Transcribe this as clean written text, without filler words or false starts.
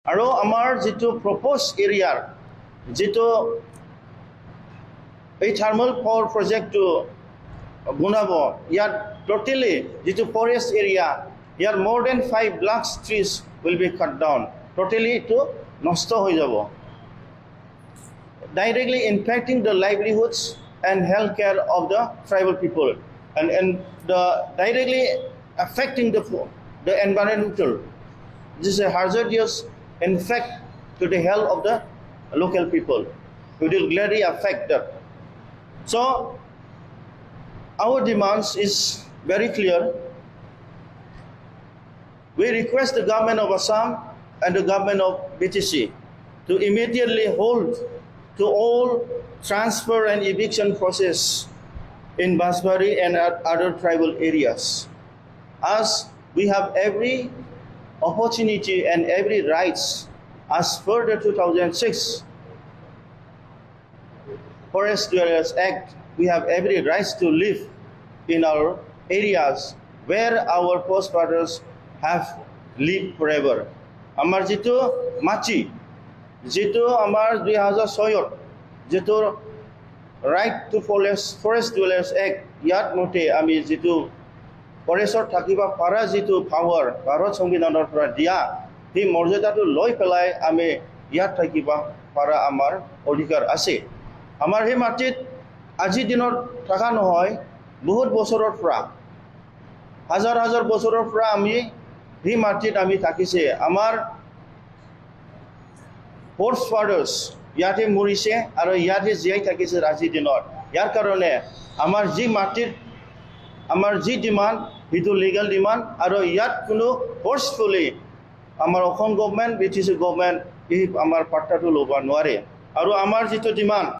আৰু আমাৰ যেটো প্ৰপ'জ এৰিয়াৰ যেটো এই থাৰ্মেল পাৱাৰ প্ৰজেক্টটো বনাব ইয়াত টোটালি যেটো forest area year more than 5 lakhs trees will be cut down totally to নষ্ট হৈ যাব directly impacting the livelihoods and health care of the tribal people and the directly affecting the environmental. This is a hazardous effect to the health of the local people. It will greatly affect that. So our demands is very clear. We request the government of Assam and the government of BTC to immediately hold to all transfer and eviction process in Basbari and other tribal areas, as we have every opportunity and every rights as per the 2006 Forest Dwellers Act. We have every rights to live in our areas where our forefathers have lived forever. Amar jitu machi jitu amar 2006 jitu right to forest dwellers act yat mote ami jitu forestor thakiba para jitu power bharat সংবিধানৰ পৰা দিয়া এই মৰ্যাদাটো লৈ পেলাই আমি ইয়াত থাকিবা para আমাৰ অধিকাৰ আছে আমাৰ হে মাটিত আজি দিনত থাকা নহয় বহুত বছৰৰ পৰা হাজাৰ হাজাৰ বছৰৰ পৰা আমি হি মাটিত আমি থাকিছে আমাৰ forefathers ইয়াতে মৰিছে আৰু ইয়াতে জীয়াই থাকিছে আজি দিনত ইয়াৰ কাৰণে আমাৰ যি মাটিত আমাৰ যি ডিমান্ড হিটো লিগ্যাল ডিমান্ড আৰু ইয়াত কোনো ফোৰ্সফুলি আমাৰ অসম গভৰ্নমেন্ট BTC গভৰ্নমেন্ট এই আমাৰ পাট্টাটো ল'ব নোৱাৰে আৰু আমাৰ যিটো ডিমান্ড